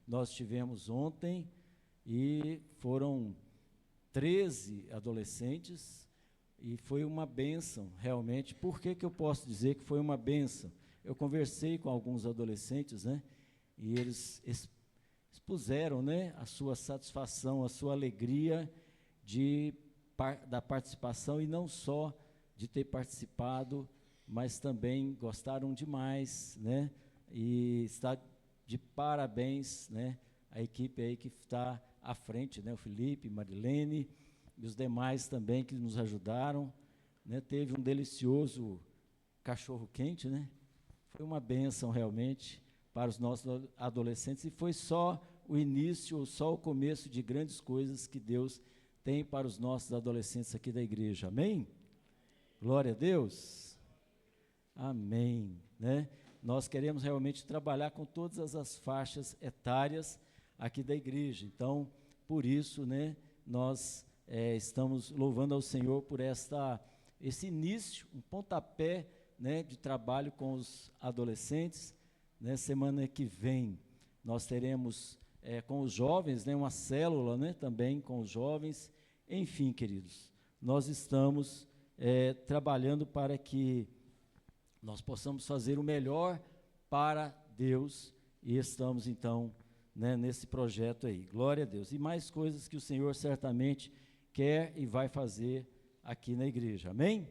nós tivemos ontem e foram 13 adolescentes e foi uma bênção, realmente. Por que eu posso dizer que foi uma bênção? Eu conversei com alguns adolescentes, né, e eles expuseram, né, a sua satisfação, a sua alegria da participação, e não só de ter participado, mas também gostaram demais, né, e está de parabéns, né, a equipe aí que está à frente, né, o Felipe, Marilene e os demais também que nos ajudaram, né, teve um delicioso cachorro quente, né, foi uma bênção realmente para os nossos adolescentes, e foi só o início, ou só o começo de grandes coisas que Deus tem para os nossos adolescentes aqui da igreja, amém? Glória a Deus, amém, né? Nós queremos realmente trabalhar com todas as faixas etárias aqui da igreja, então, por isso, né, nós estamos louvando ao Senhor por esse início, um pontapé, né, de trabalho com os adolescentes, né? Semana que vem nós teremos com os jovens, né, uma célula, né, também com os jovens. Enfim, queridos, nós estamos trabalhando para que nós possamos fazer o melhor para Deus, e estamos então, né, nesse projeto aí, glória a Deus, e mais coisas que o Senhor certamente quer e vai fazer aqui na igreja, amém?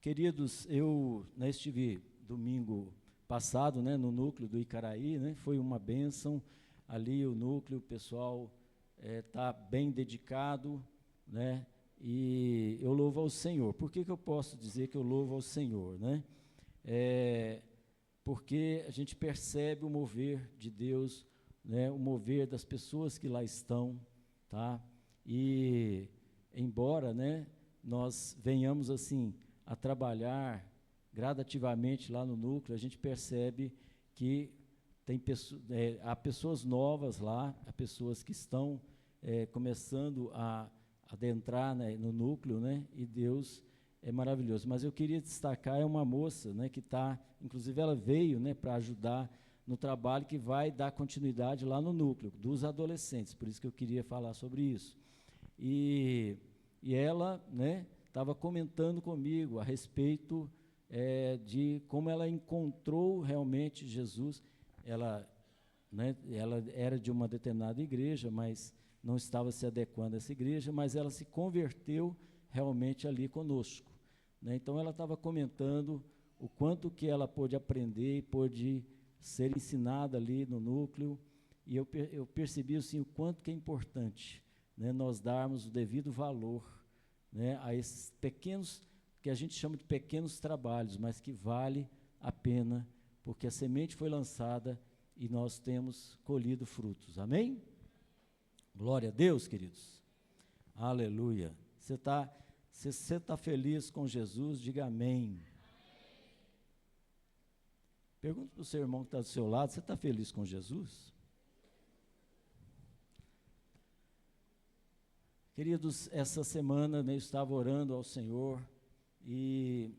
Queridos, eu, né, estive domingo passado, né, no núcleo do Icaraí, né, foi uma bênção, ali o núcleo, o pessoal está bem dedicado, né, e eu louvo ao Senhor. Por que eu posso dizer que eu louvo ao Senhor, né? Porque a gente percebe o mover de Deus, né, o mover das pessoas que lá estão, tá? E embora, né, nós venhamos assim a trabalhar gradativamente lá no núcleo, a gente percebe que há pessoas novas lá, há pessoas que estão começando a adentrar, né, no núcleo, né, e Deus é maravilhoso. Mas eu queria destacar uma moça, né, que está, inclusive ela veio, né, para ajudar no trabalho que vai dar continuidade lá no núcleo dos adolescentes, por isso que eu queria falar sobre isso. E ela, né, estava comentando comigo a respeito de como ela encontrou realmente Jesus. Ela, né, ela era de uma determinada igreja, mas não estava se adequando a essa igreja, mas ela se converteu realmente ali conosco, né? Então ela estava comentando o quanto que ela pôde aprender e pôde ser ensinada ali no núcleo, e eu percebi assim, o quanto que é importante, né, nós darmos o devido valor, né, a esses pequenos, que a gente chama de pequenos trabalhos, mas que vale a pena, porque a semente foi lançada e nós temos colhido frutos, amém? Glória a Deus, queridos, aleluia. Você está feliz com Jesus, diga amém. Pergunta para o seu irmão que está do seu lado, você está feliz com Jesus? Queridos, essa semana, né, eu estava orando ao Senhor e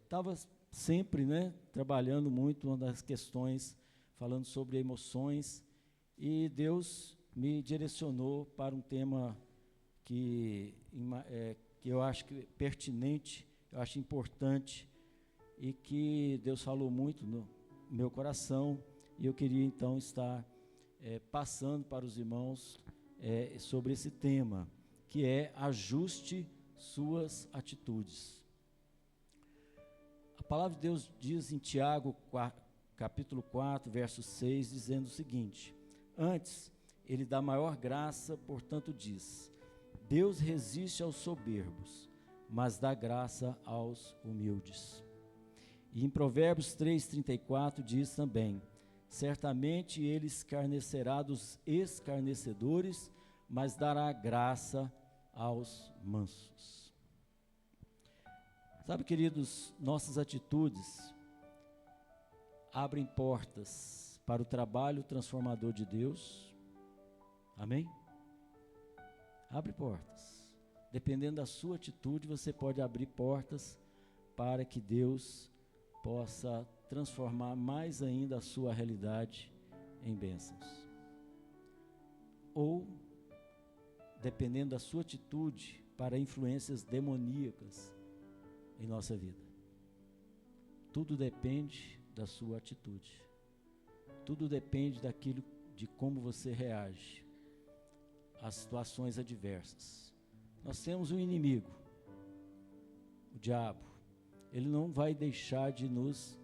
estava sempre, né, trabalhando muito uma das questões, falando sobre emoções, e Deus me direcionou para um tema que eu acho que pertinente, eu acho importante, e que Deus falou muito no meu coração, e eu queria então estar passando para os irmãos sobre esse tema, que é ajuste suas atitudes. A palavra de Deus diz em Tiago, capítulo 4, verso 6, dizendo o seguinte: antes, ele dá maior graça, portanto diz, Deus resiste aos soberbos, mas dá graça aos humildes. E em Provérbios 3:34 diz também, certamente ele escarnecerá dos escarnecedores, mas dará graça aos mansos. Sabe, queridos, nossas atitudes abrem portas para o trabalho transformador de Deus, amém? Abre portas. Dependendo da sua atitude, você pode abrir portas para que Deus possa transformar mais ainda a sua realidade em bênçãos. Ou, dependendo da sua atitude, para influências demoníacas em nossa vida. Tudo depende da sua atitude. Tudo depende daquilo, de como você reage às situações adversas. Nós temos um inimigo, o diabo. Ele não vai deixar de nos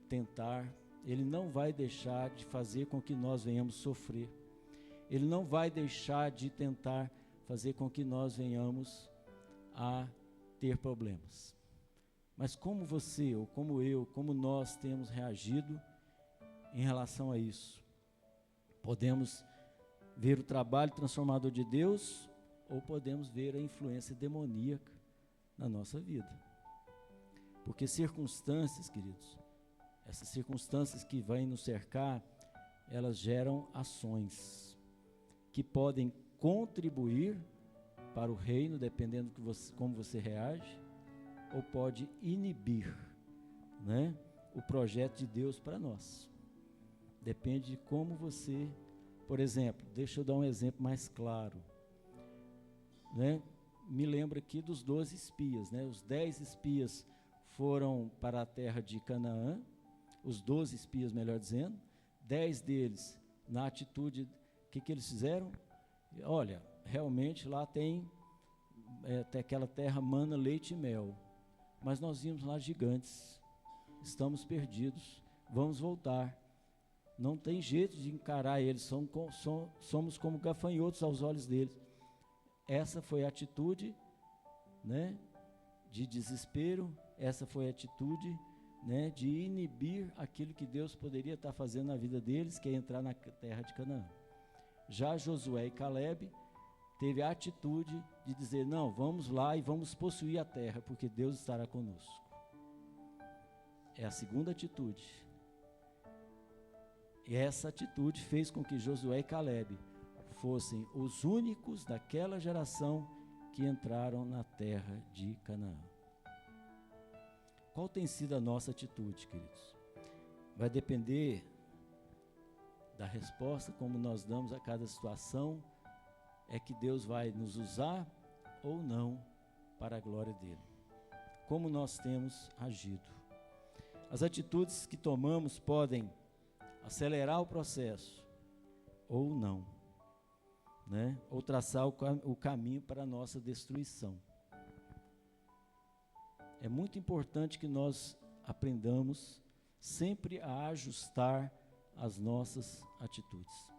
tentar, ele não vai deixar de fazer com que nós venhamos sofrer. Ele não vai deixar de tentar fazer com que nós venhamos a ter problemas. Mas como você, ou como eu, como nós temos reagido em relação a isso? Podemos ver o trabalho transformador de Deus, ou podemos ver a influência demoníaca na nossa vida. Porque circunstâncias, queridos, essas circunstâncias que vêm nos cercar, elas geram ações que podem contribuir para o reino, dependendo como você reage, ou pode inibir, né, o projeto de Deus para nós. Depende de como você, por exemplo, deixa eu dar um exemplo mais claro, né? Me lembro aqui dos 12 espias, né? Os 10 espias foram para a terra de Canaã, os 12 espias, melhor dizendo, 10 deles, na atitude, o que eles fizeram? Olha, realmente lá tem aquela terra mana, leite e mel, mas nós vimos lá gigantes, estamos perdidos, vamos voltar. Não tem jeito de encarar eles, somos como gafanhotos aos olhos deles. Essa foi a atitude, né, de desespero, essa foi a atitude, né, de inibir aquilo que Deus poderia estar fazendo na vida deles, que é entrar na terra de Canaã. Já Josué e Caleb teve a atitude de dizer, não, vamos lá e vamos possuir a terra, porque Deus estará conosco. É a segunda atitude. E essa atitude fez com que Josué e Caleb fossem os únicos daquela geração que entraram na terra de Canaã. Qual tem sido a nossa atitude, queridos? Vai depender da resposta, como nós damos a cada situação, é que Deus vai nos usar ou não para a glória dele. Como nós temos agido. As atitudes que tomamos podem acelerar o processo ou não, né? Ou traçar o caminho para a nossa destruição. É muito importante que nós aprendamos sempre a ajustar as nossas atitudes,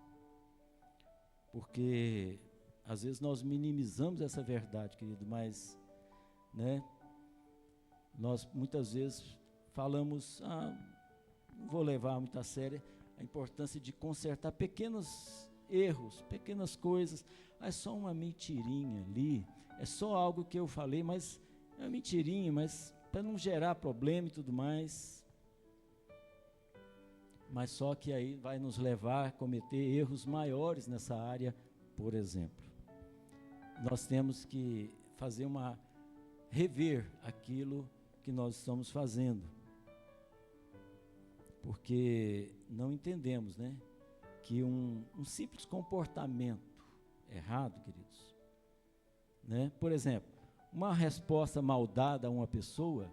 porque às vezes nós minimizamos essa verdade, querido, mas, né, nós muitas vezes falamos, não vou levar muito a sério a importância de consertar pequenos erros, pequenas coisas. É só uma mentirinha ali, é só algo que eu falei, mas é uma mentirinha, mas para não gerar problema e tudo mais. Mas só que aí vai nos levar a cometer erros maiores nessa área, por exemplo. Nós temos que rever aquilo que nós estamos fazendo, porque não entendemos, né, que um simples comportamento errado, queridos, né, por exemplo, uma resposta mal dada a uma pessoa,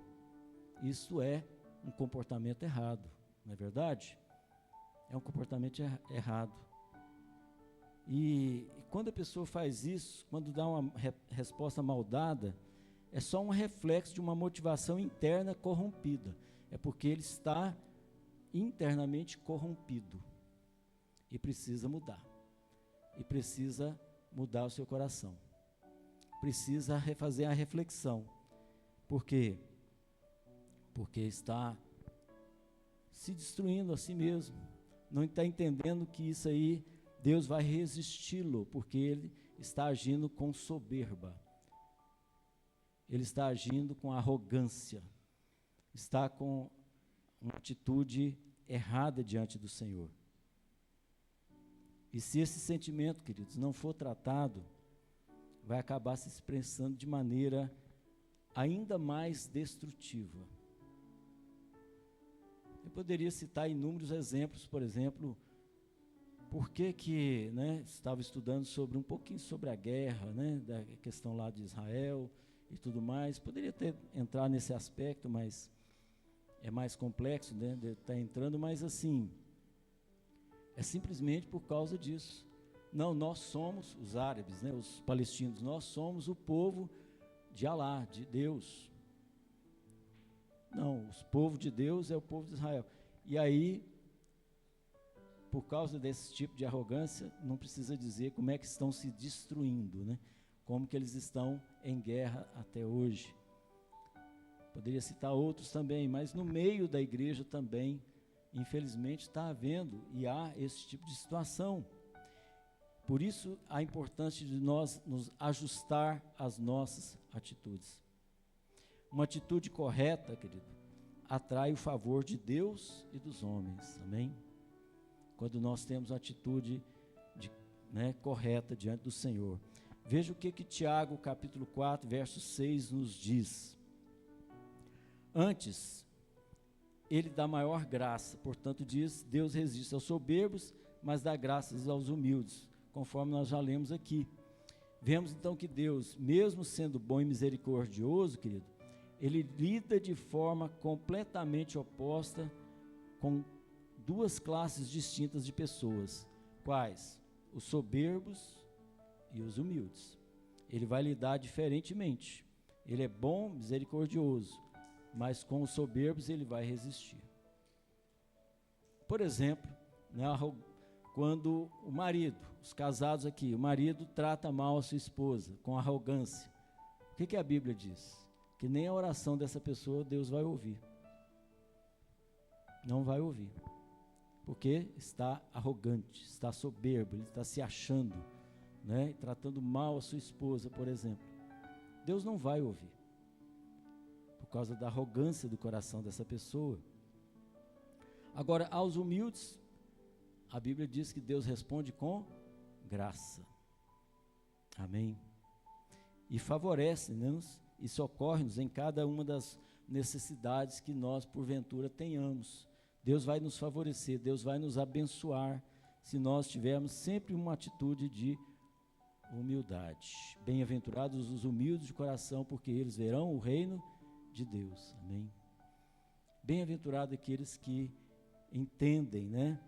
isso é um comportamento errado, não é verdade? É um comportamento errado. E quando a pessoa faz isso, quando dá uma resposta mal dada, é só um reflexo de uma motivação interna corrompida. É porque ele está internamente corrompido e precisa mudar. E precisa mudar o seu coração. Precisa refazer a reflexão. Por quê? Porque está se destruindo a si mesmo. Não está entendendo que isso aí Deus vai resisti-lo, porque ele está agindo com soberba. Ele está agindo com arrogância. Está com uma atitude errada diante do Senhor. E se esse sentimento, queridos, não for tratado, vai acabar se expressando de maneira ainda mais destrutiva. Eu poderia citar inúmeros exemplos, por exemplo, por que, né, estava estudando um pouquinho sobre a guerra, né, da questão lá de Israel e tudo mais. Poderia entrar nesse aspecto, mas é mais complexo, né, de estar entrando, mas assim, é simplesmente por causa disso. Não, nós somos os árabes, né, os palestinos, nós somos o povo de Alá, de Deus. Não, o povo de Deus é o povo de Israel. E aí, por causa desse tipo de arrogância, não precisa dizer como é que estão se destruindo, né? Como que eles estão em guerra até hoje. Poderia citar outros também, mas no meio da igreja também, infelizmente, está havendo e há esse tipo de situação. Por isso, a importância de nós nos ajustar às nossas atitudes. Uma atitude correta, querido, atrai o favor de Deus e dos homens, amém? Quando nós temos a atitude correta diante do Senhor. Veja o que Tiago, capítulo 4, verso 6, nos diz. Antes, ele dá maior graça, portanto diz, Deus resiste aos soberbos, mas dá graças aos humildes, conforme nós já lemos aqui. Vemos então que Deus, mesmo sendo bom e misericordioso, querido, ele lida de forma completamente oposta com duas classes distintas de pessoas. Quais? Os soberbos e os humildes. Ele vai lidar diferentemente. Ele é bom, misericordioso, mas com os soberbos ele vai resistir. Por exemplo, né, quando o marido, os casados aqui, o marido trata mal a sua esposa com arrogância, o que a Bíblia diz? Que nem a oração dessa pessoa Deus vai ouvir. Não vai ouvir. Porque está arrogante, está soberbo, ele está se achando, né, tratando mal a sua esposa, por exemplo. Deus não vai ouvir. Por causa da arrogância do coração dessa pessoa. Agora, aos humildes, a Bíblia diz que Deus responde com graça. Amém? E favorece-nos e socorre-nos em cada uma das necessidades que nós, porventura, tenhamos. Deus vai nos favorecer, Deus vai nos abençoar, se nós tivermos sempre uma atitude de humildade. Bem-aventurados os humildes de coração, porque eles verão o reino de Deus. Amém? Bem-aventurados aqueles que entendem, né?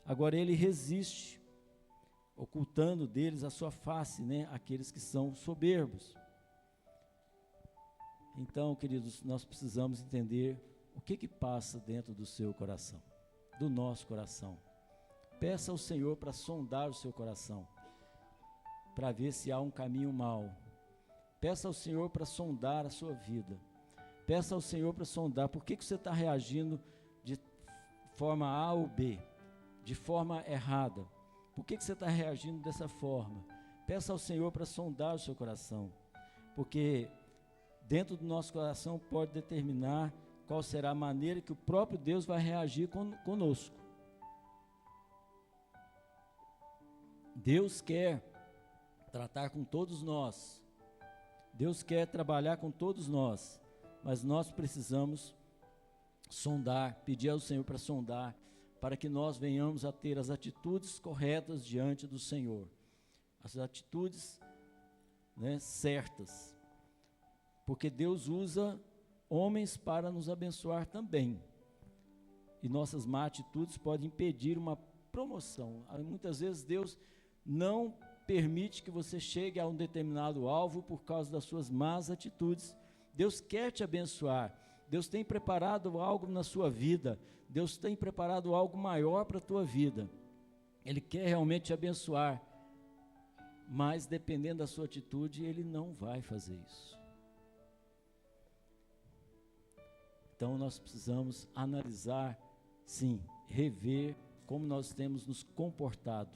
Agora ele resiste, ocultando deles a sua face, né? Aqueles que são soberbos. Então, queridos, nós precisamos entender o que passa dentro do seu coração, do nosso coração. Peça ao Senhor para sondar o seu coração, para ver se há um caminho mau. Peça ao Senhor para sondar a sua vida. Peça ao Senhor para sondar por que você está reagindo de forma A ou B, de forma errada. Por que você está reagindo dessa forma? Peça ao Senhor para sondar o seu coração, porque dentro do nosso coração pode determinar qual será a maneira que o próprio Deus vai reagir conosco. Deus quer tratar com todos nós. Deus quer trabalhar com todos nós, mas nós precisamos sondar, pedir ao Senhor para sondar, para que nós venhamos a ter as atitudes corretas diante do Senhor, as atitudes, né, certas, porque Deus usa homens para nos abençoar também, e nossas má atitudes podem impedir uma promoção. Muitas vezes Deus não permite que você chegue a um determinado alvo por causa das suas más atitudes. Deus quer te abençoar, Deus tem preparado algo na sua vida, Deus tem preparado algo maior para a tua vida, Ele quer realmente te abençoar, mas dependendo da sua atitude, Ele não vai fazer isso. Então nós precisamos analisar, sim, rever como nós temos nos comportado.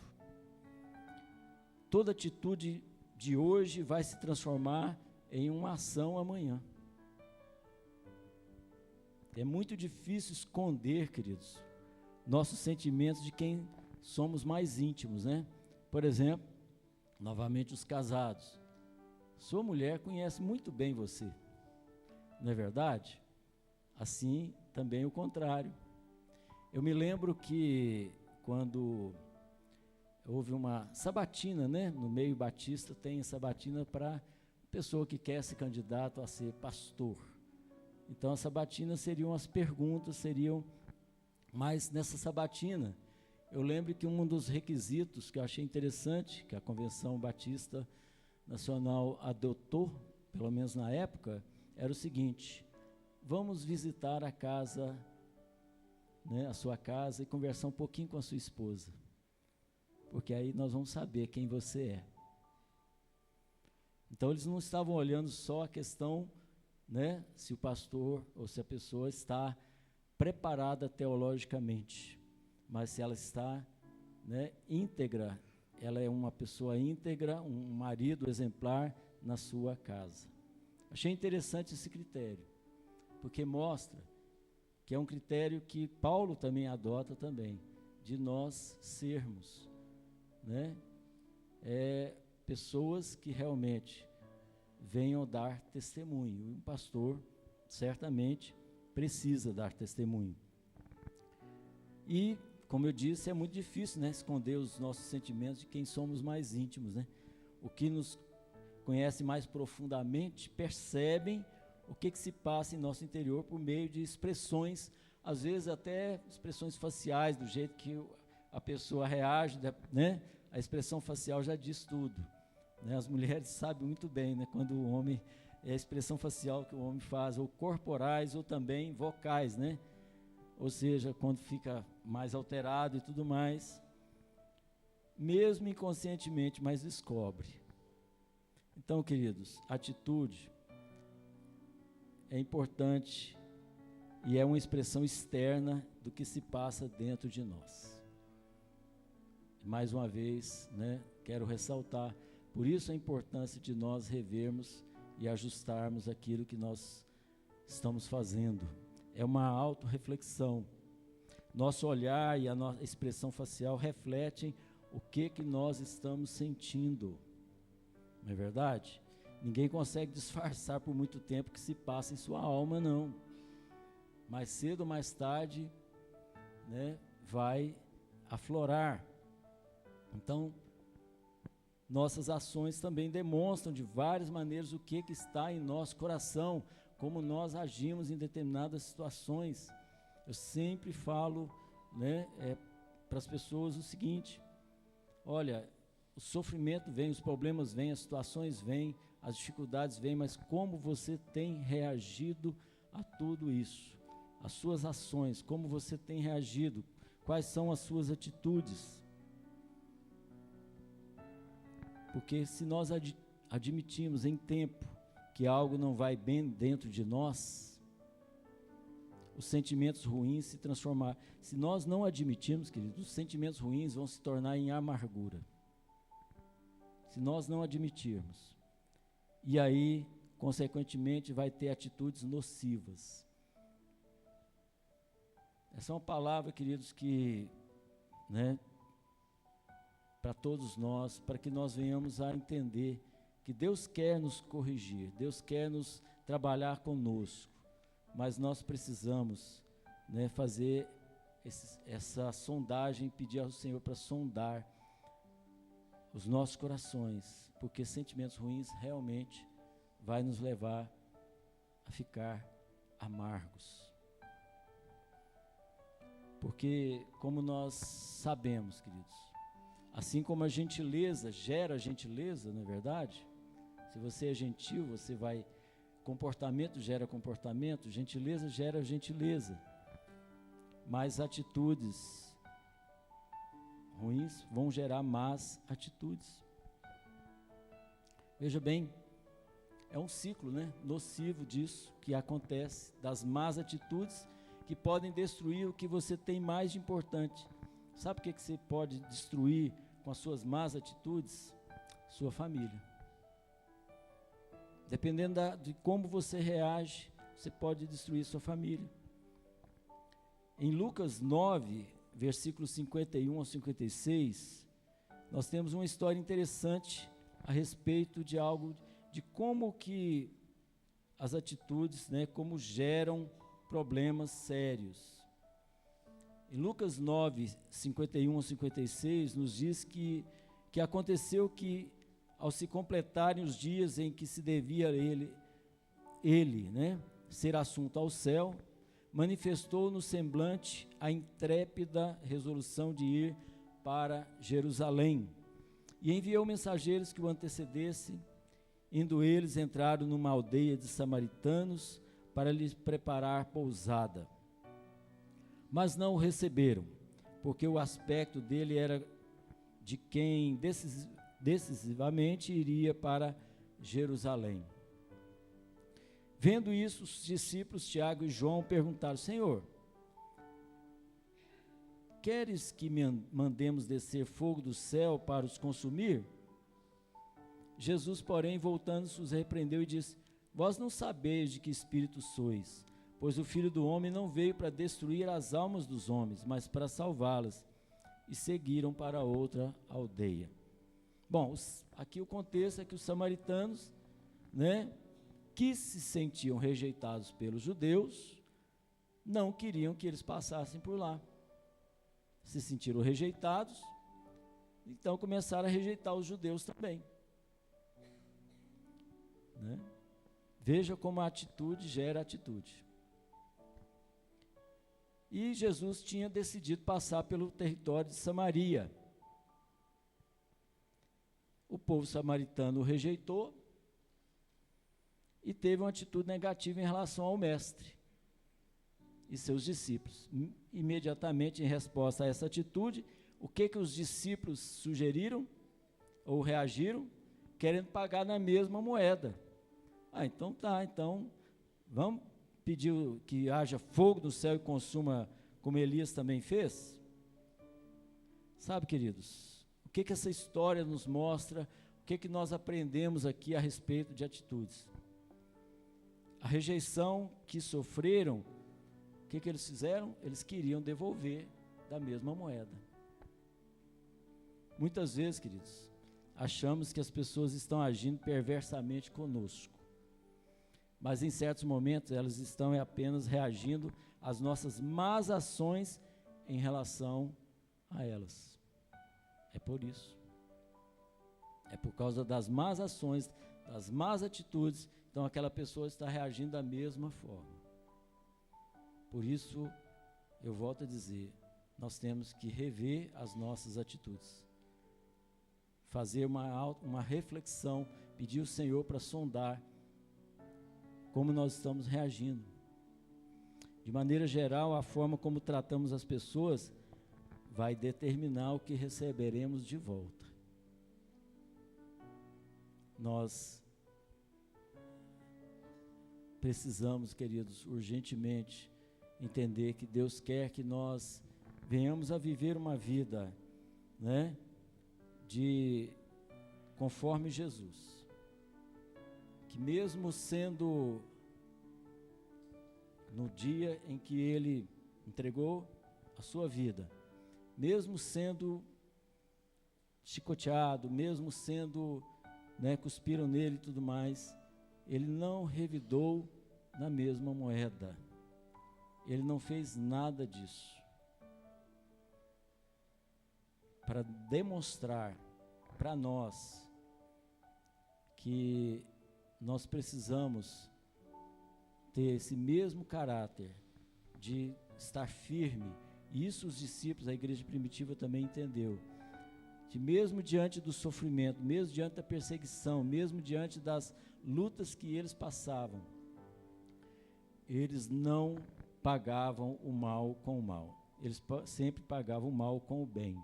Toda atitude de hoje vai se transformar em uma ação amanhã. É muito difícil esconder, queridos, nossos sentimentos de quem somos mais íntimos, né? Por exemplo, novamente os casados. Sua mulher conhece muito bem você, não é verdade? Assim também o contrário. Eu me lembro que quando houve uma sabatina, né? No meio batista tem sabatina para pessoa que quer ser candidato a ser pastor. Então, a sabatina seriam as perguntas, mas nessa sabatina, eu lembro que um dos requisitos que eu achei interessante, que a Convenção Batista Nacional adotou, pelo menos na época, era o seguinte: vamos visitar a casa, né, a sua casa, e conversar um pouquinho com a sua esposa, porque aí nós vamos saber quem você é. Então, eles não estavam olhando só a questão, né, se o pastor ou se a pessoa está preparada teologicamente, mas se ela está, né, íntegra, ela é uma pessoa íntegra, um marido exemplar na sua casa. Achei interessante esse critério, porque mostra que é um critério que Paulo também adota também, de nós sermos, né, pessoas que realmente venham dar testemunho. Um pastor certamente precisa dar testemunho. E, como eu disse, é muito difícil, né, esconder os nossos sentimentos de quem somos mais íntimos, né? O que nos conhece mais profundamente percebem o que se passa em nosso interior por meio de expressões, às vezes até expressões faciais, do jeito que a pessoa reage, né? A expressão facial já diz tudo, né? As mulheres sabem muito bem, né, quando o homem, é a expressão facial que o homem faz, ou corporais, ou também vocais, né? Ou seja, quando fica mais alterado e tudo mais, mesmo inconscientemente, mas descobre. Então, queridos, atitude é importante e é uma expressão externa do que se passa dentro de nós. Mais uma vez, né, quero ressaltar, por isso a importância de nós revermos e ajustarmos aquilo que nós estamos fazendo. É uma autorreflexão. Nosso olhar e a nossa expressão facial refletem o que nós estamos sentindo. Não é verdade? Ninguém consegue disfarçar por muito tempo o que se passa em sua alma, não. Mais cedo ou mais tarde, né, vai aflorar. Então, nossas ações também demonstram de várias maneiras o que está em nosso coração, como nós agimos em determinadas situações. Eu sempre falo, né, para as pessoas o seguinte: olha, o sofrimento vem, os problemas vêm, as situações vêm, as dificuldades vêm, mas como você tem reagido a tudo isso? As suas ações, como você tem reagido? Quais são as suas atitudes? Porque se nós admitimos em tempo que algo não vai bem dentro de nós, os sentimentos ruins se transformar. Se nós não admitirmos, queridos, os sentimentos ruins vão se tornar em amargura. Se nós não admitirmos. E aí, consequentemente, vai ter atitudes nocivas. Essa é uma palavra, queridos, que, né, para todos nós, para que nós venhamos a entender que Deus quer nos corrigir, Deus quer nos trabalhar conosco, mas nós precisamos, né, fazer essa sondagem, pedir ao Senhor para sondar os nossos corações, porque sentimentos ruins realmente vai nos levar a ficar amargos. Porque, como nós sabemos, queridos, assim como a gentileza gera gentileza, não é verdade? Se você é gentil, você vai... Comportamento gera comportamento, gentileza gera gentileza. Mas atitudes ruins vão gerar más atitudes. Veja bem, é um ciclo, né, nocivo disso que acontece, das más atitudes que podem destruir o que você tem mais de importante. Sabe o que você pode destruir com as suas más atitudes? Sua família. Dependendo de como você reage, você pode destruir sua família. Em Lucas 9, versículos 51 ao 56, nós temos uma história interessante a respeito de algo, de como que as atitudes, né, como geram problemas sérios. Em Lucas 9, 51 a 56, nos diz que aconteceu que, ao se completarem os dias em que se devia ele, né, ser assunto ao céu, manifestou no semblante a intrépida resolução de ir para Jerusalém, e enviou mensageiros que o antecedessem. Indo eles, entraram numa aldeia de samaritanos para lhes preparar pousada. Mas não o receberam, porque o aspecto dele era de quem decisivamente iria para Jerusalém. Vendo isso, os discípulos Tiago e João perguntaram: Senhor, queres que mandemos descer fogo do céu para os consumir? Jesus, porém, voltando-se, os repreendeu e disse: Vós não sabeis de que espírito sois, pois o Filho do Homem não veio para destruir as almas dos homens, mas para salvá-las. E seguiram para outra aldeia. Bom, aqui o contexto é que os samaritanos, né, que se sentiam rejeitados pelos judeus, não queriam que eles passassem por lá. Se sentiram rejeitados, então começaram a rejeitar os judeus também. Né? Veja como a atitude gera atitude. E Jesus tinha decidido passar pelo território de Samaria. O povo samaritano o rejeitou e teve uma atitude negativa em relação ao mestre e seus discípulos. Imediatamente, em resposta a essa atitude, o que os discípulos sugeriram ou reagiram? Querendo pagar na mesma moeda. Então tá, então vamos pedir que haja fogo do céu e consuma, como Elias também fez? Sabe, queridos, o que essa história nos mostra, o que nós aprendemos aqui a respeito de atitudes? A rejeição que sofreram, o que eles fizeram? Eles queriam devolver da mesma moeda. Muitas vezes, queridos, achamos que as pessoas estão agindo perversamente conosco. Mas em certos momentos elas estão apenas reagindo às nossas más ações em relação a elas. É por isso. É por causa das más ações, das más atitudes, então aquela pessoa está reagindo da mesma forma. Por isso, eu volto a dizer, nós temos que rever as nossas atitudes. Fazer uma reflexão, pedir ao Senhor para sondar como nós estamos reagindo. De maneira geral, a forma como tratamos as pessoas vai determinar o que receberemos de volta. Nós precisamos, queridos, urgentemente entender que Deus quer que nós venhamos a viver uma vida, né, conforme Jesus. Que mesmo sendo no dia em que ele entregou a sua vida, mesmo sendo chicoteado, mesmo sendo, né, cuspiram nele e tudo mais, ele não revidou na mesma moeda. Ele não fez nada disso. Para demonstrar para nós que nós precisamos ter esse mesmo caráter de estar firme. E isso os discípulos, a igreja primitiva também entendeu. Que mesmo diante do sofrimento, mesmo diante da perseguição, mesmo diante das lutas que eles passavam, eles não pagavam o mal com o mal. Eles sempre pagavam o mal com o bem.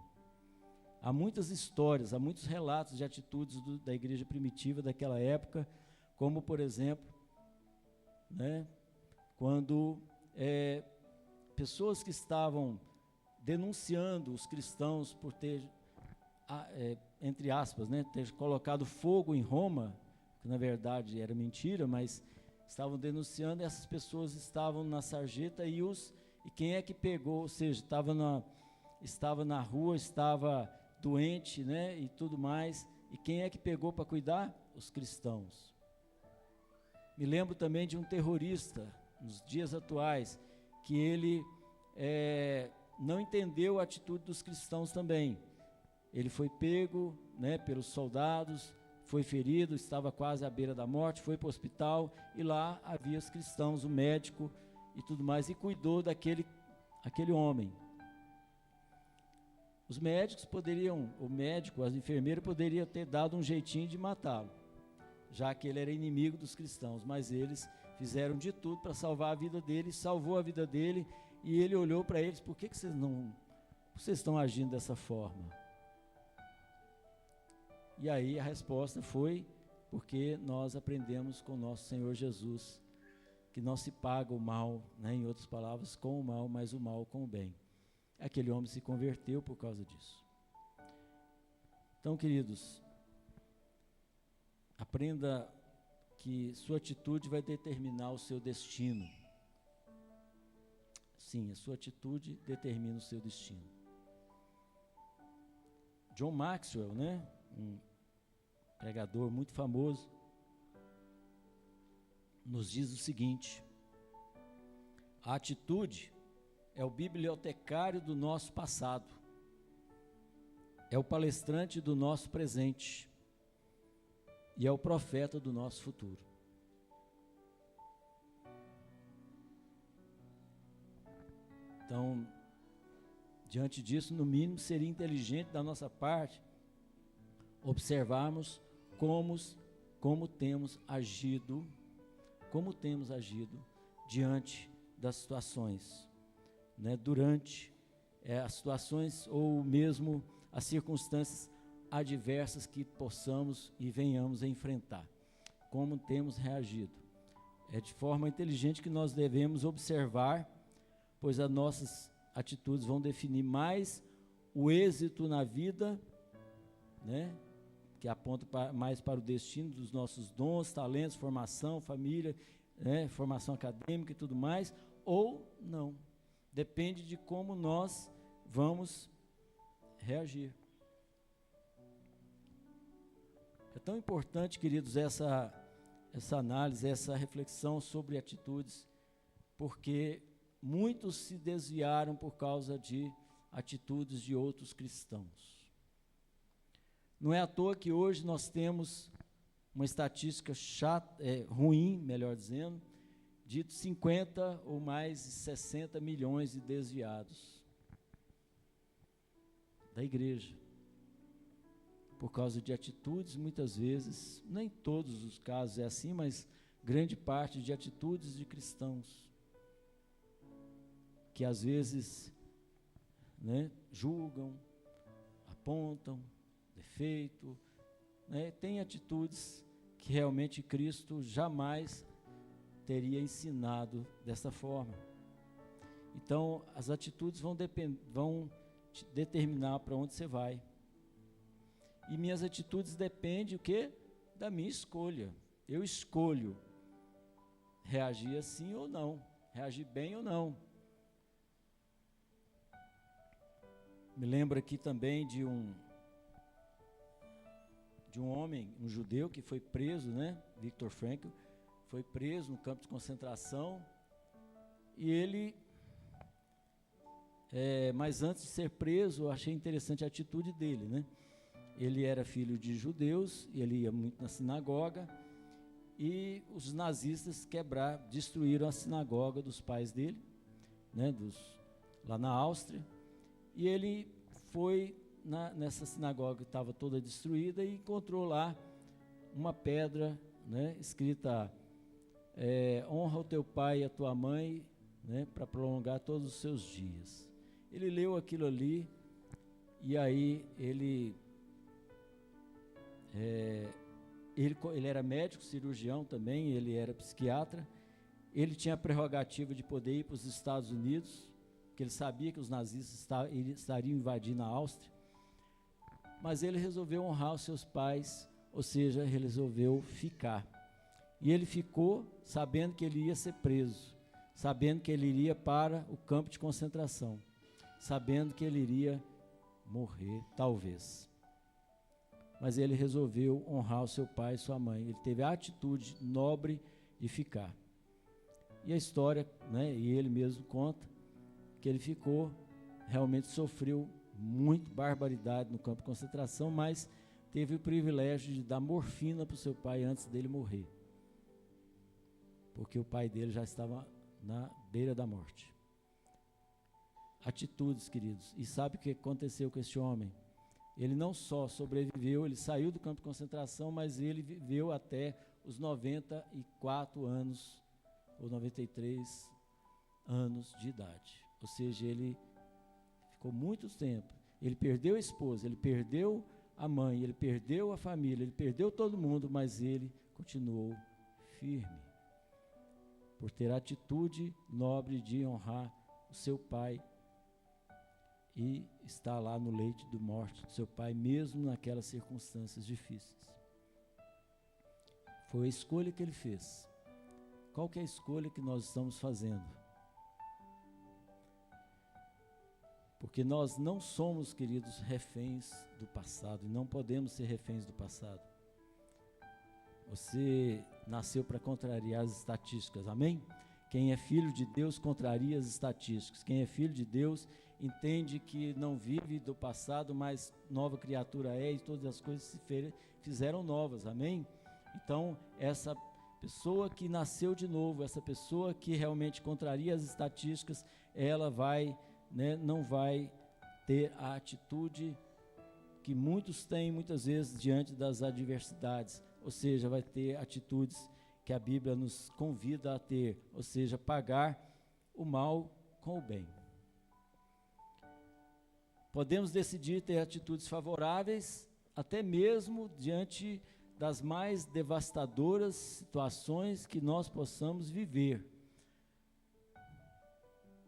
Há muitas histórias, há muitos relatos de atitudes da igreja primitiva daquela época, como, por exemplo, né, quando pessoas que estavam denunciando os cristãos por ter, entre aspas, né, ter colocado fogo em Roma, que na verdade era mentira, mas estavam denunciando, e essas pessoas estavam na sarjeta e quem é que pegou, ou seja, estava na rua, estava doente, né, e tudo mais, e quem é que pegou para cuidar? Os cristãos. Me lembro também de um terrorista, nos dias atuais, que ele não entendeu a atitude dos cristãos também. Ele foi pego, né, pelos soldados, foi ferido, estava quase à beira da morte, foi para o hospital, e lá havia os cristãos, o médico e tudo mais, e cuidou daquele homem. Os médicos poderiam, o médico, as enfermeiras poderiam ter dado um jeitinho de matá-lo, já que ele era inimigo dos cristãos, mas eles fizeram de tudo para salvar a vida dele, salvou a vida dele, e ele olhou para eles: por que vocês estão agindo dessa forma? E aí a resposta foi: porque nós aprendemos com o nosso Senhor Jesus, que não se paga o mal, né, em outras palavras, com o mal, mas o mal com o bem. Aquele homem se converteu por causa disso. Então, queridos, aprenda que sua atitude vai determinar o seu destino. Sim, a sua atitude determina o seu destino. John Maxwell, né, um pregador muito famoso, nos diz o seguinte: a atitude é o bibliotecário do nosso passado, é o palestrante do nosso presente e é o profeta do nosso futuro. Então, diante disso, no mínimo, seria inteligente da nossa parte observarmos como temos agido diante das situações, né, durante as situações ou mesmo as circunstâncias adversas que possamos e venhamos a enfrentar. Como temos reagido. É de forma inteligente que nós devemos observar, pois as nossas atitudes vão definir mais o êxito na vida, né, que aponta mais para o destino dos nossos dons, talentos, formação, família, né, formação acadêmica e tudo mais, ou não. Depende de como nós vamos reagir. É tão importante, queridos, essa análise, essa reflexão sobre atitudes, porque muitos se desviaram por causa de atitudes de outros cristãos. Não é à toa que hoje nós temos uma estatística ruim, melhor dizendo, de 50 ou mais de 60 milhões de desviados da igreja, por causa de atitudes, muitas vezes, nem todos os casos é assim, mas grande parte de atitudes de cristãos, que às vezes, né, julgam, apontam defeito, né, tem atitudes que realmente Cristo jamais teria ensinado dessa forma. Então, as atitudes vão te determinar para onde você vai. E minhas atitudes dependem o quê? Da minha escolha. Eu escolho reagir assim ou não, reagir bem ou não. Me lembro aqui também de um homem, um judeu que foi preso, né? Viktor Frankl, foi preso no campo de concentração, e ele, mas antes de ser preso, eu achei interessante a atitude dele, né? Ele era filho de judeus, e ele ia muito na sinagoga, e os nazistas destruíram a sinagoga dos pais dele, né? Lá na Áustria, e ele foi nessa sinagoga que estava toda destruída e encontrou lá uma pedra, né, escrita: honra o teu pai e a tua mãe, né, para prolongar todos os seus dias. Ele leu aquilo ali, e aí ele era médico, cirurgião também, ele era psiquiatra, ele tinha a prerrogativa de poder ir para os Estados Unidos, porque ele sabia que os nazistas estariam invadindo a Áustria, mas ele resolveu honrar os seus pais, ou seja, ele resolveu ficar. E ele ficou sabendo que ele ia ser preso, sabendo que ele iria para o campo de concentração, sabendo que ele iria morrer, talvez. Mas ele resolveu honrar o seu pai e sua mãe. Ele teve a atitude nobre de ficar. E a história, né, e ele mesmo conta, que ele ficou realmente sofreu muito barbaridade no campo de concentração, mas teve o privilégio de dar morfina para o seu pai antes dele morrer, porque o pai dele já estava na beira da morte. Atitudes, queridos. E sabe o que aconteceu com esse homem? Ele não só sobreviveu, ele saiu do campo de concentração, mas ele viveu até os 94 anos, ou 93 anos de idade. Ou seja, ele ficou muito tempo. Ele perdeu a esposa, ele perdeu a mãe, ele perdeu a família, ele perdeu todo mundo, mas ele continuou firme, por ter a atitude nobre de honrar o seu pai e estar lá no leito de morte do seu pai, mesmo naquelas circunstâncias difíceis. Foi a escolha que ele fez. Qual que é a escolha que nós estamos fazendo? Porque nós não somos, queridos, reféns do passado, e não podemos ser reféns do passado. Você nasceu para contrariar as estatísticas, amém? Quem é filho de Deus contraria as estatísticas. Quem é filho de Deus entende que não vive do passado, mas nova criatura é, e todas as coisas se fizeram novas, amém? Então, essa pessoa que nasceu de novo, essa pessoa que realmente contraria as estatísticas, ela vai, não vai ter a atitude que muitos têm muitas vezes diante das adversidades, ou seja, vai ter atitudes que a Bíblia nos convida a ter, ou seja, pagar o mal com o bem. Podemos decidir ter atitudes favoráveis, até mesmo diante das mais devastadoras situações que nós possamos viver.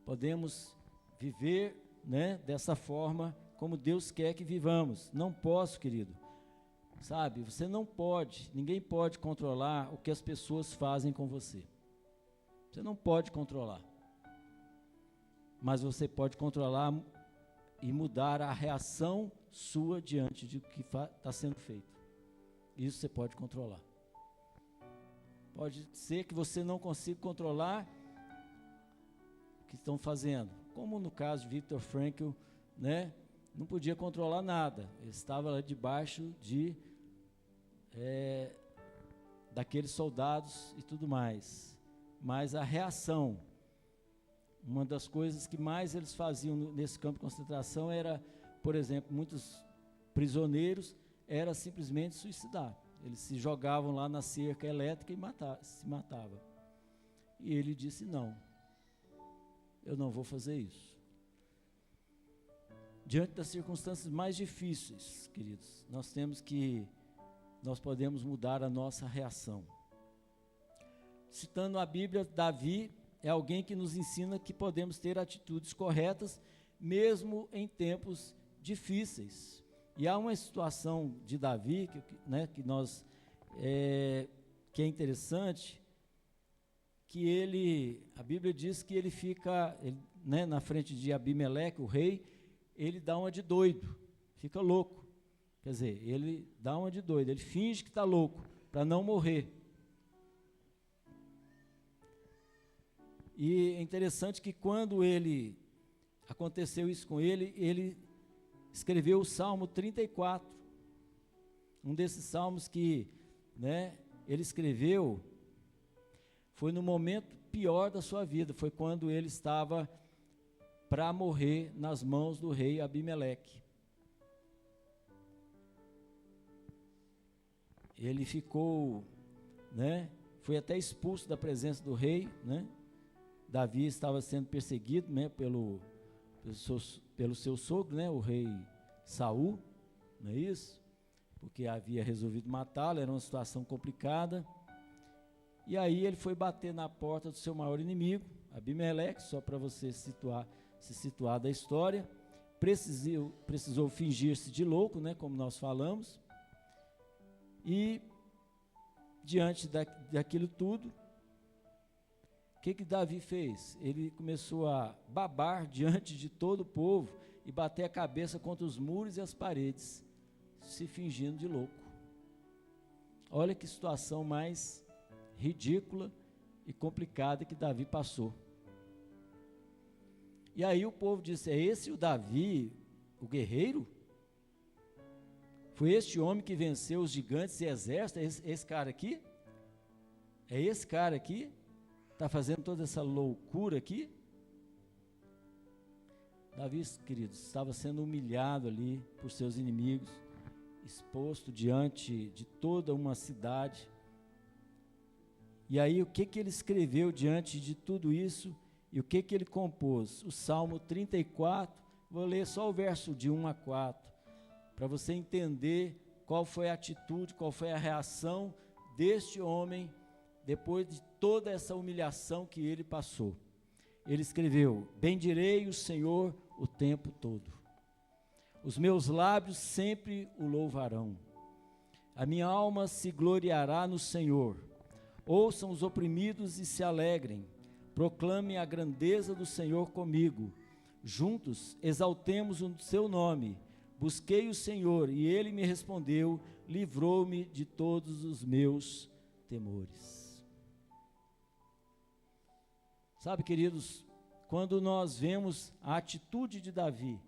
Podemos viver, dessa forma como Deus quer que vivamos. Não posso, querido. Sabe, você não pode, ninguém pode controlar o que as pessoas fazem com você. Você não pode controlar. Mas você pode controlar e mudar a reação sua diante de o que está sendo feito. Isso você pode controlar. Pode ser que você não consiga controlar o que estão fazendo. Como no caso de Viktor Frankl, não podia controlar nada. Ele estava lá debaixo daqueles soldados e tudo mais. Mas a reação, uma das coisas que mais eles faziam nesse campo de concentração era, por exemplo, muitos prisioneiros, era simplesmente suicidar. Eles se jogavam lá na cerca elétrica e se matavam. E ele disse: não, eu não vou fazer isso. Diante das circunstâncias mais difíceis, queridos, nós podemos mudar a nossa reação. Citando a Bíblia, Davi é alguém que nos ensina que podemos ter atitudes corretas, mesmo em tempos difíceis. E há uma situação de Davi, que é interessante, que a Bíblia diz que ele fica, na frente de Abimeleque, o rei, ele dá uma de doido, fica louco. Quer dizer, ele dá uma de doido, ele finge que está louco, para não morrer. E é interessante que quando aconteceu isso com ele, ele escreveu o Salmo 34, um desses salmos que, ele escreveu, foi no momento pior da sua vida, foi quando ele estava para morrer nas mãos do rei Abimeleque. Ele ficou, foi até expulso da presença do rei, Davi estava sendo perseguido, pelo seu sogro, o rei Saul, não é isso? Porque havia resolvido matá-lo, era uma situação complicada. E aí ele foi bater na porta do seu maior inimigo, Abimeleque, só para você se situar da história. Precisou fingir-se de louco, como nós falamos. E diante daquilo tudo, o que Davi fez? Ele começou a babar diante de todo o povo e bater a cabeça contra os muros e as paredes, se fingindo de louco. Olha que situação mais ridícula e complicada que Davi passou. E aí o povo disse: é esse o Davi, o guerreiro? Foi este homem que venceu os gigantes e exércitos? É esse cara aqui? É esse cara aqui? Está fazendo toda essa loucura aqui? Davi, queridos, estava sendo humilhado ali por seus inimigos, exposto diante de toda uma cidade. E aí o que ele escreveu diante de tudo isso? E o que ele compôs? O Salmo 34, vou ler só o verso de 1 a 4, para você entender qual foi a atitude, qual foi a reação deste homem, depois de toda essa humilhação que ele passou. Ele escreveu: bendirei o Senhor o tempo todo, os meus lábios sempre o louvarão, a minha alma se gloriará no Senhor. Ouçam os oprimidos e se alegrem, proclamem a grandeza do Senhor comigo, juntos exaltemos o seu nome. Busquei o Senhor e ele me respondeu, livrou-me de todos os meus temores. Sabe, queridos, quando nós vemos a atitude de Davi,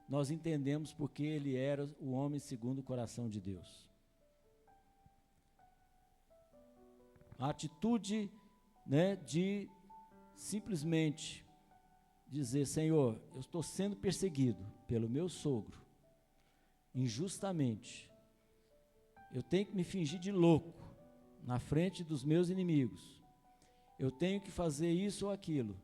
nós entendemos porque ele era o homem segundo o coração de Deus. A atitude, de simplesmente dizer: Senhor, eu estou sendo perseguido pelo meu sogro, injustamente, eu tenho que me fingir de louco na frente dos meus inimigos, eu tenho que fazer isso ou aquilo,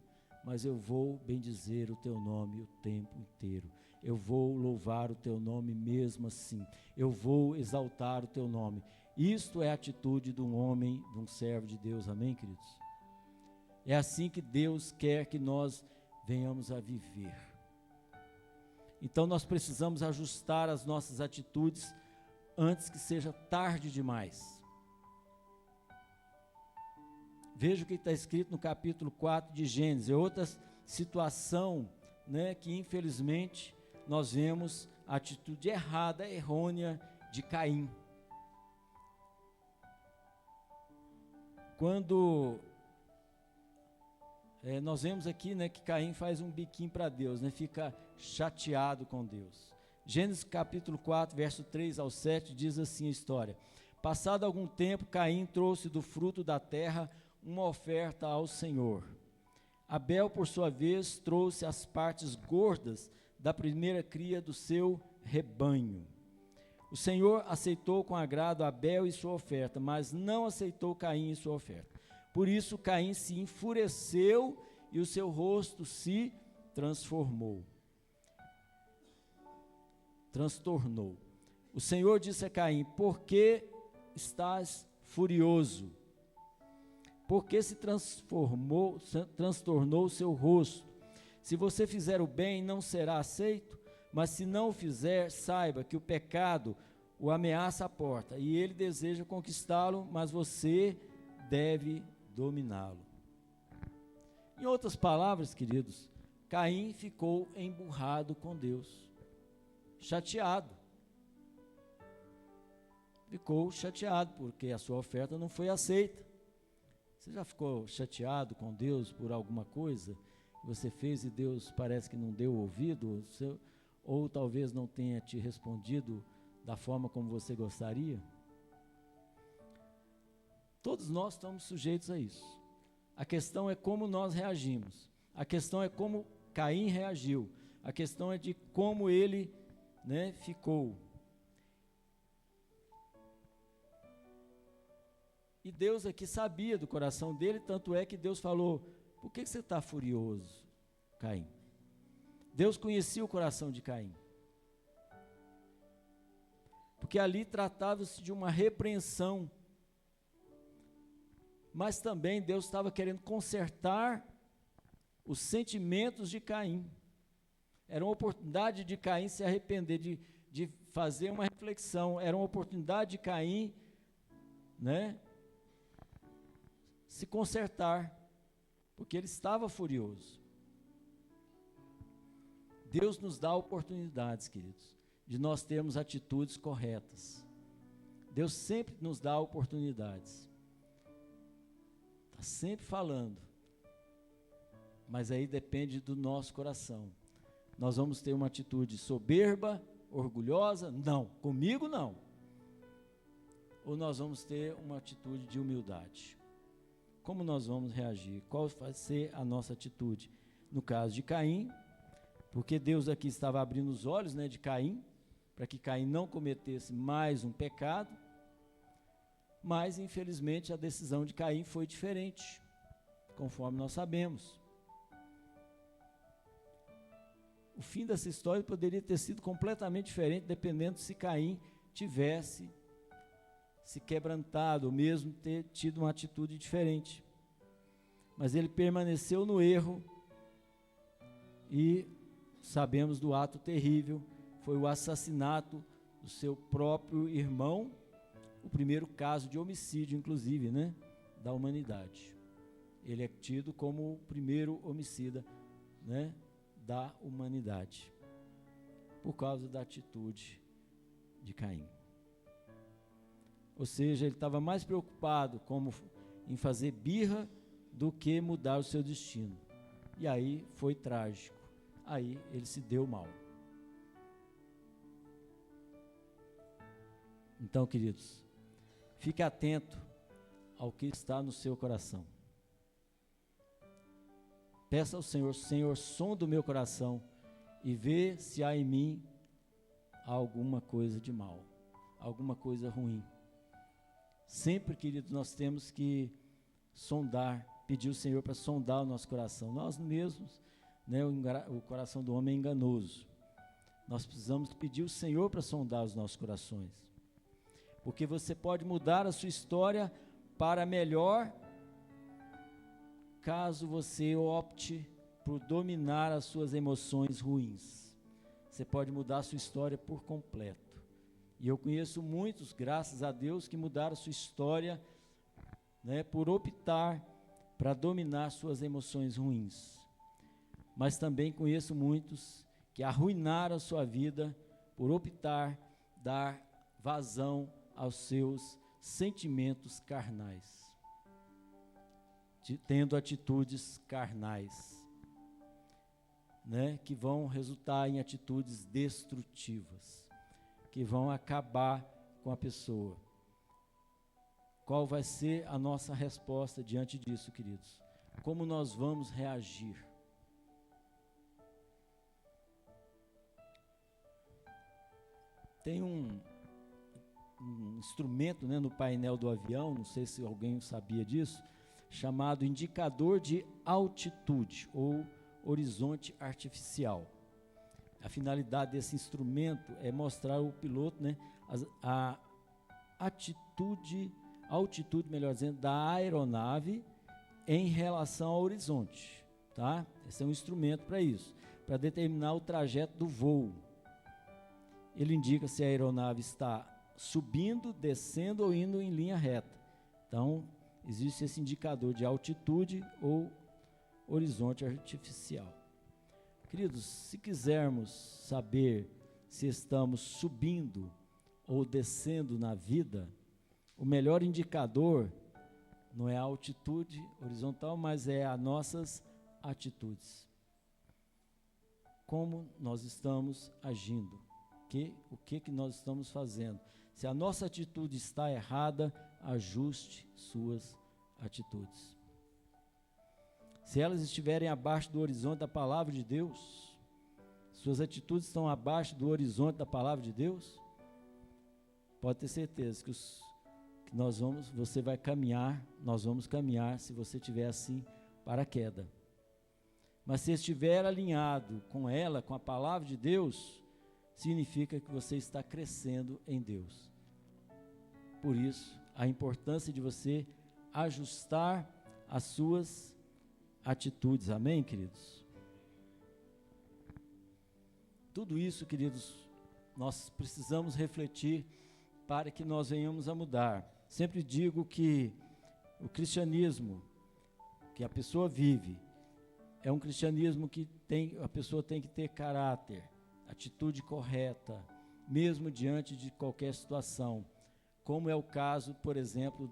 mas eu vou bendizer o teu nome o tempo inteiro, eu vou louvar o teu nome mesmo assim, eu vou exaltar o teu nome. Isto é a atitude de um homem, de um servo de Deus, amém, queridos? É assim que Deus quer que nós venhamos a viver. Então nós precisamos ajustar as nossas atitudes antes que seja tarde demais. Veja o que está escrito no capítulo 4 de Gênesis. É outra situação, que infelizmente nós vemos a atitude errada, errônea de Caim. Quando nós vemos aqui, que Caim faz um biquinho para Deus, fica chateado com Deus. Gênesis capítulo 4, verso 3 ao 7, diz assim a história: passado algum tempo, Caim trouxe do fruto da terra uma oferta ao Senhor. Abel, por sua vez, trouxe as partes gordas da primeira cria do seu rebanho. O Senhor aceitou com agrado Abel e sua oferta, mas não aceitou Caim e sua oferta. Por isso Caim se enfureceu e o seu rosto se transtornou. O Senhor disse a Caim: por que estás furioso? Por que se transtornou o seu rosto? Se você fizer o bem, não será aceito? Mas se não o fizer, saiba que o pecado o ameaça à porta, e ele deseja conquistá-lo, mas você deve dominá-lo. Em outras palavras, queridos, Caim ficou emburrado com Deus, chateado. Ficou chateado porque a sua oferta não foi aceita. Você já ficou chateado com Deus por alguma coisa que você fez e Deus parece que não deu ouvido, ou talvez não tenha te respondido da forma como você gostaria? Todos nós estamos sujeitos a isso. A questão é como nós reagimos. A questão é como Caim reagiu. A questão é de como ele, ficou. E Deus aqui sabia do coração dele, tanto é que Deus falou: por que você está furioso, Caim? Deus conhecia o coração de Caim. Porque ali tratava-se de uma repreensão. Mas também Deus estava querendo consertar os sentimentos de Caim. Era uma oportunidade de Caim se arrepender, de fazer uma reflexão. Era uma oportunidade de Caim, se consertar, porque ele estava furioso. Deus nos dá oportunidades, queridos, de nós termos atitudes corretas. Deus sempre nos dá oportunidades. Está sempre falando. Mas aí depende do nosso coração. Nós vamos ter uma atitude soberba, orgulhosa? Não, comigo não. Ou nós vamos ter uma atitude de humildade? Como nós vamos reagir? Qual vai ser a nossa atitude? No caso de Caim, porque Deus aqui estava abrindo os olhos, né, de Caim, para que Caim não cometesse mais um pecado, mas infelizmente a decisão de Caim foi diferente, conforme nós sabemos. O fim dessa história poderia ter sido completamente diferente, dependendo se Caim tivesse se quebrantado, ou mesmo ter tido uma atitude diferente. Mas ele permaneceu no erro, e sabemos do ato terrível, foi o assassinato do seu próprio irmão, o primeiro caso de homicídio, inclusive, né, da humanidade. Ele é tido como o primeiro homicida, né, da humanidade, por causa da atitude de Caim. Ou seja, ele estava mais preocupado em fazer birra do que mudar o seu destino. E aí foi trágico. Aí ele se deu mal. Então, queridos, fique atento ao que está no seu coração. Peça ao Senhor: Senhor, sonda o meu coração e vê se há em mim alguma coisa de mal, alguma coisa ruim. Sempre, queridos, nós temos que sondar, pedir ao Senhor para sondar o nosso coração. Nós mesmos, né, o coração do homem é enganoso. Nós precisamos pedir ao Senhor para sondar os nossos corações. Porque você pode mudar a sua história para melhor, caso você opte por dominar as suas emoções ruins. Você pode mudar a sua história por completo. E eu conheço muitos, graças a Deus, que mudaram a sua história, né, por optar para dominar suas emoções ruins. Mas também conheço muitos que arruinaram a sua vida por optar dar vazão aos seus sentimentos carnais, tendo atitudes carnais, né, que vão resultar em atitudes destrutivas, que vão acabar com a pessoa. Qual vai ser a nossa resposta diante disso, queridos? Como nós vamos reagir? Tem um instrumento, né, no painel do avião, não sei se alguém sabia disso, chamado indicador de altitude ou horizonte artificial. A finalidade desse instrumento é mostrar ao piloto, né, a altitude, melhor dizendo, da aeronave em relação ao horizonte, tá? Esse é um instrumento para isso, para determinar o trajeto do voo. Ele indica se a aeronave está subindo, descendo ou indo em linha reta. Então, existe esse indicador de altitude ou horizonte artificial. Queridos, se quisermos saber se estamos subindo ou descendo na vida, o melhor indicador não é a altitude horizontal, mas é as nossas atitudes. Como nós estamos agindo, o que nós estamos fazendo. Se a nossa atitude está errada, ajuste suas atitudes. Se elas estiverem abaixo do horizonte da palavra de Deus, suas atitudes estão abaixo do horizonte da palavra de Deus, pode ter certeza que você vai caminhar, nós vamos caminhar, se você estiver assim, para a queda. Mas se estiver alinhado com ela, com a palavra de Deus, significa que você está crescendo em Deus. Por isso, a importância de você ajustar as suas atitudes, amém, queridos? Tudo isso, queridos, nós precisamos refletir para que nós venhamos a mudar. Sempre digo que o cristianismo que a pessoa vive é um cristianismo que a pessoa tem que ter caráter, atitude correta, mesmo diante de qualquer situação, como é o caso, por exemplo,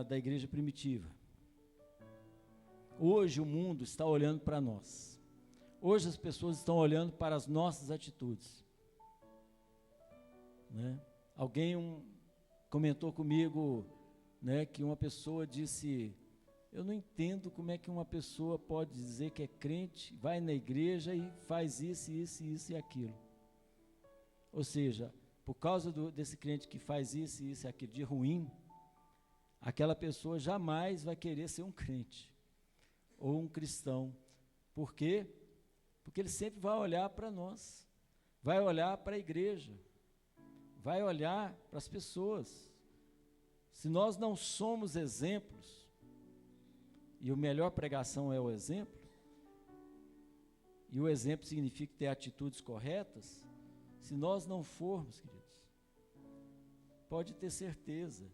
da igreja primitiva. Hoje o mundo está olhando para nós. Hoje as pessoas estão olhando para as nossas atitudes, né? Alguém comentou comigo, né, que uma pessoa disse: eu não entendo como é que uma pessoa pode dizer que é crente, vai na igreja e faz isso, isso, isso e aquilo. Ou seja, por causa desse crente que faz isso, isso e aquilo de ruim, aquela pessoa jamais vai querer ser um crente ou um cristão. Por quê? Porque ele sempre vai olhar para nós, vai olhar para a igreja, vai olhar para as pessoas. Se nós não somos exemplos, e a melhor pregação é o exemplo, e o exemplo significa ter atitudes corretas, se nós não formos, queridos, pode ter certeza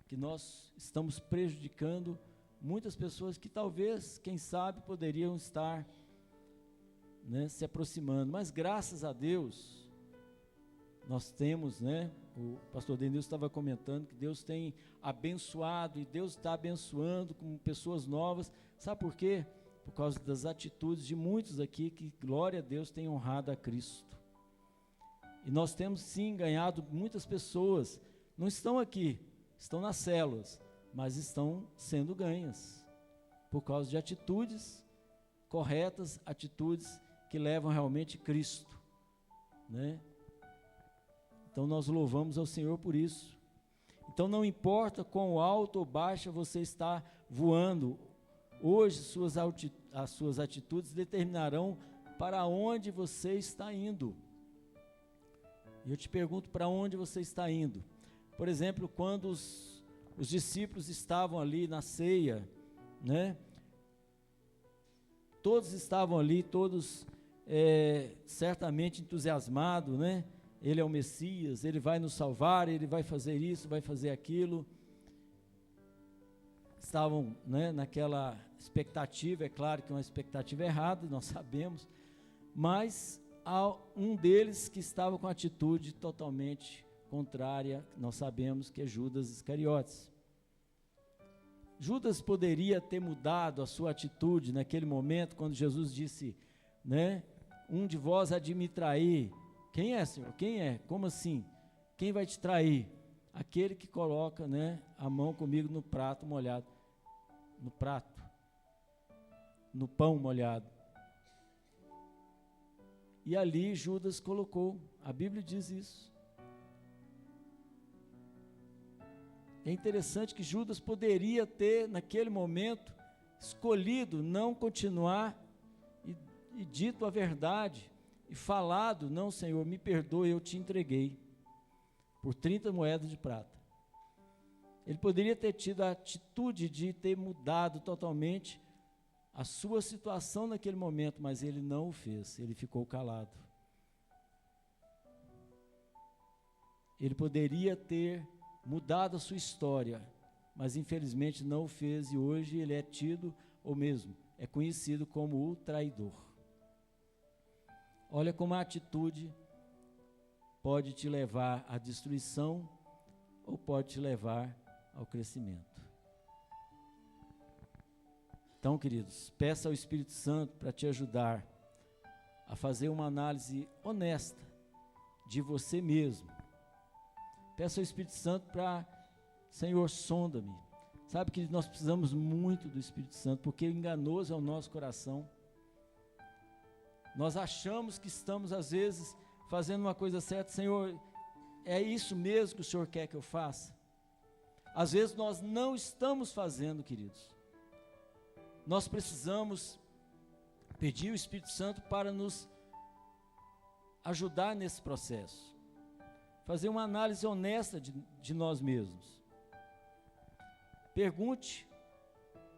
que nós estamos prejudicando muitas pessoas que talvez, quem sabe, poderiam estar, né, se aproximando. Mas graças a Deus, nós temos, né, o pastor Denilson estava comentando que Deus tem abençoado, e Deus está abençoando com pessoas novas. Sabe por quê? Por causa das atitudes de muitos aqui que, glória a Deus, têm honrado a Cristo. E nós temos sim ganhado muitas pessoas, não estão aqui, estão nas células, mas estão sendo ganhas, por causa de atitudes corretas, atitudes que levam realmente Cristo, né? Então nós louvamos ao Senhor por isso. Então não importa quão alto ou baixa você está voando, hoje as suas atitudes determinarão para onde você está indo. E eu te pergunto, para onde você está indo? Por exemplo, quando os discípulos estavam ali na ceia, né? Todos estavam ali, todos certamente entusiasmados, né? Ele é o Messias, ele vai nos salvar, ele vai fazer isso, vai fazer aquilo. Estavam, né, naquela expectativa, é claro que é uma expectativa errada, nós sabemos, mas há um deles que estava com atitude totalmente contrária, nós sabemos que é Judas Iscariotes. Judas poderia ter mudado a sua atitude naquele momento, quando Jesus disse, né, um de vós há de me trair. Quem é, Senhor? Quem é? Como assim? Quem vai te trair? Aquele que coloca, né, a mão comigo no prato molhado, no pão molhado. E ali Judas colocou, a Bíblia diz isso. É interessante que Judas poderia ter, naquele momento, escolhido não continuar e dito a verdade, e falado, não, Senhor, me perdoe, eu te entreguei, por 30 moedas de prata. Ele poderia ter tido a atitude de ter mudado totalmente a sua situação naquele momento, mas ele não o fez, ele ficou calado. Ele poderia ter mudado a sua história, mas infelizmente não o fez, e hoje ele é tido, ou mesmo, é conhecido como o traidor. Olha como a atitude pode te levar à destruição ou pode te levar ao crescimento. Então, queridos, peça ao Espírito Santo para te ajudar a fazer uma análise honesta de você mesmo. Peça ao Espírito Santo para, Senhor, sonda-me. Sabe que nós precisamos muito do Espírito Santo, porque enganoso é o nosso coração. Nós achamos que estamos, às vezes, fazendo uma coisa certa. Senhor, é isso mesmo que o Senhor quer que eu faça? Às vezes nós não estamos fazendo, queridos. Nós precisamos pedir o Espírito Santo para nos ajudar nesse processo. Fazer uma análise honesta de nós mesmos. Pergunte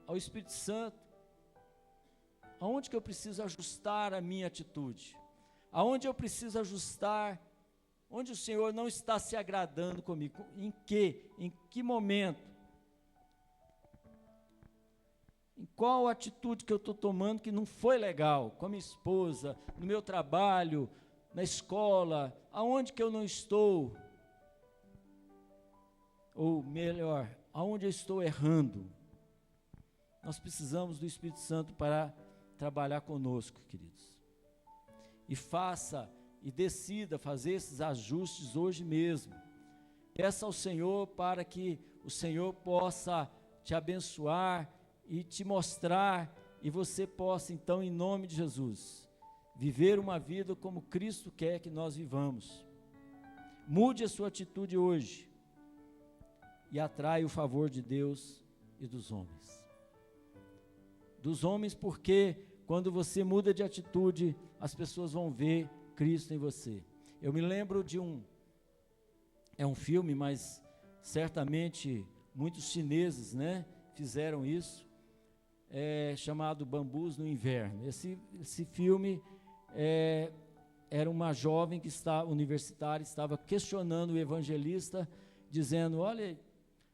ao Espírito Santo, aonde que eu preciso ajustar a minha atitude? Aonde eu preciso ajustar? Onde o Senhor não está se agradando comigo? Em que momento? Em qual atitude que eu estou tomando que não foi legal? Com a minha esposa, no meu trabalho, na escola, aonde que eu não estou? Ou melhor, aonde eu estou errando? Nós precisamos do Espírito Santo para trabalhar conosco, queridos. E faça e decida fazer esses ajustes hoje mesmo. Peça ao Senhor para que o Senhor possa te abençoar e te mostrar, e você possa então, em nome de Jesus, viver uma vida como Cristo quer que nós vivamos. Mude a sua atitude hoje e atrai o favor de Deus e dos homens. Dos homens, porque quando você muda de atitude, as pessoas vão ver Cristo em você. Eu me lembro de um filme, mas certamente muitos chineses, né, fizeram isso, chamado Bambus no Inverno. Esse filme era uma jovem que universitária, estava questionando o evangelista, dizendo: olha,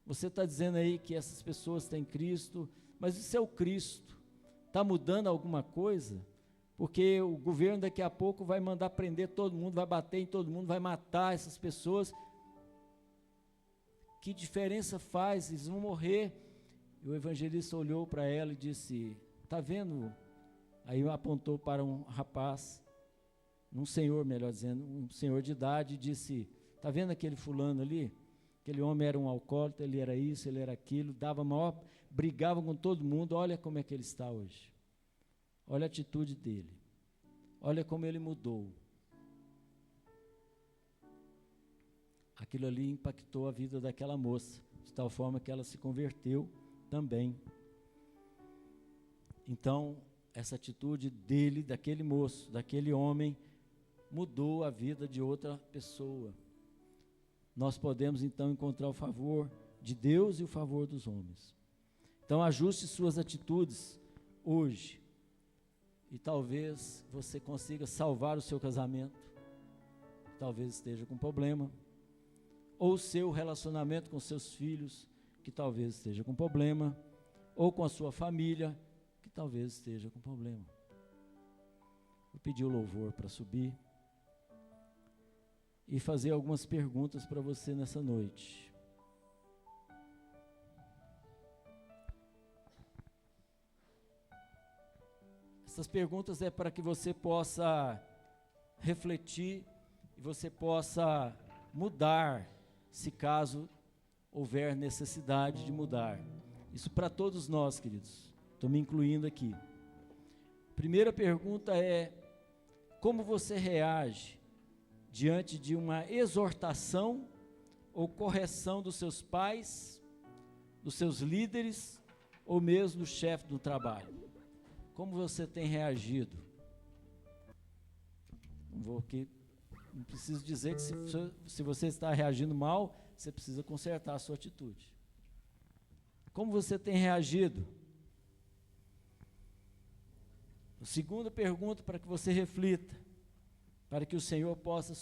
você está dizendo aí que essas pessoas têm Cristo, mas isso é o Cristo, está mudando alguma coisa? Porque o governo daqui a pouco vai mandar prender todo mundo, vai bater em todo mundo, vai matar essas pessoas. Que diferença faz? Eles vão morrer. E o evangelista olhou para ela e disse: está vendo? Aí apontou para um rapaz, um senhor, melhor dizendo, um senhor de idade, e disse: está vendo aquele fulano ali? Aquele homem era um alcoólatra, ele era isso, ele era aquilo, brigava com todo mundo. Olha como é que ele está hoje. Olha a atitude dele. Olha como ele mudou. Aquilo ali impactou a vida daquela moça, de tal forma que ela se converteu também. Então, essa atitude dele, daquele moço, daquele homem, mudou a vida de outra pessoa. Nós podemos então encontrar o favor de Deus e o favor dos homens. Então, ajuste suas atitudes hoje, e talvez você consiga salvar o seu casamento, talvez esteja com problema, ou o seu relacionamento com seus filhos, que talvez esteja com problema, ou com a sua família, que talvez esteja com problema. Vou pedir o louvor para subir e fazer algumas perguntas para você nessa noite. Essas perguntas é para que você possa refletir e você possa mudar, se caso houver necessidade de mudar. Isso para todos nós, queridos. Estou me incluindo aqui. Primeira pergunta é: como você reage diante de uma exortação ou correção dos seus pais, dos seus líderes ou mesmo do chefe do trabalho? Como você tem reagido? Não preciso dizer que se você está reagindo mal, você precisa consertar a sua atitude. Como você tem reagido? A segunda pergunta, para que você reflita, para que o Senhor possa,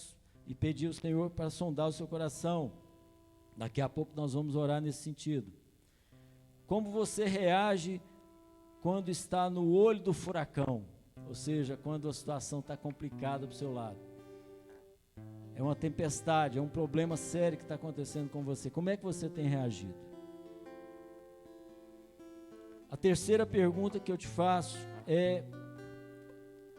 e pedir ao Senhor para sondar o seu coração. Daqui a pouco nós vamos orar nesse sentido. Como você reage quando está no olho do furacão? Ou seja, quando a situação está complicada para o seu lado. É uma tempestade, é um problema sério que está acontecendo com você. Como é que você tem reagido? A terceira pergunta que eu te faço é: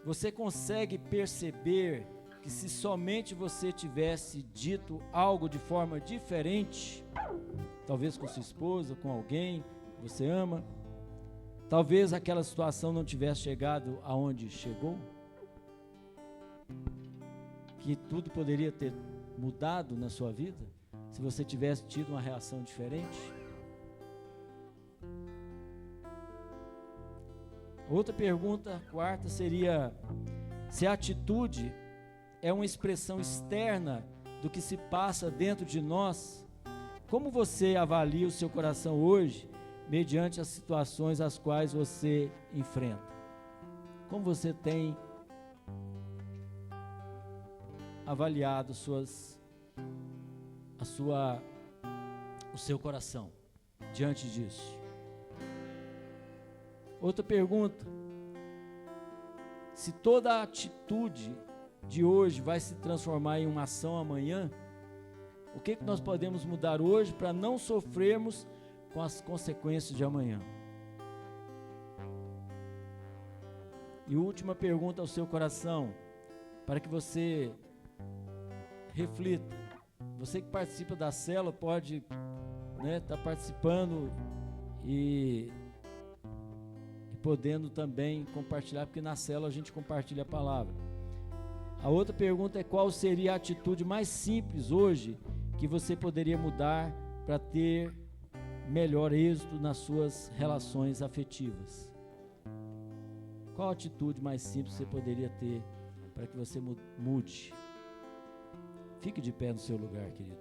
você consegue perceber que se somente você tivesse dito algo de forma diferente, talvez com sua esposa, com alguém que você ama, talvez aquela situação não tivesse chegado aonde chegou? Que tudo poderia ter mudado na sua vida se você tivesse tido uma reação diferente? Outra pergunta, quarta, seria: se a atitude é uma expressão externa do que se passa dentro de nós, como você avalia o seu coração hoje, mediante as situações às quais você enfrenta? Como você tem avaliado o seu coração diante disso? Outra pergunta: se toda a atitude de hoje vai se transformar em uma ação amanhã, o que nós podemos mudar hoje para não sofrermos com as consequências de amanhã? E última pergunta ao seu coração, para que você reflita. Você que participa da célula pode estar participando e podendo também compartilhar, porque na célula a gente compartilha a palavra. A outra pergunta é: qual seria a atitude mais simples hoje que você poderia mudar para ter melhor êxito nas suas relações afetivas? Qual a atitude mais simples você poderia ter para que você mude? Fique de pé no seu lugar, querido.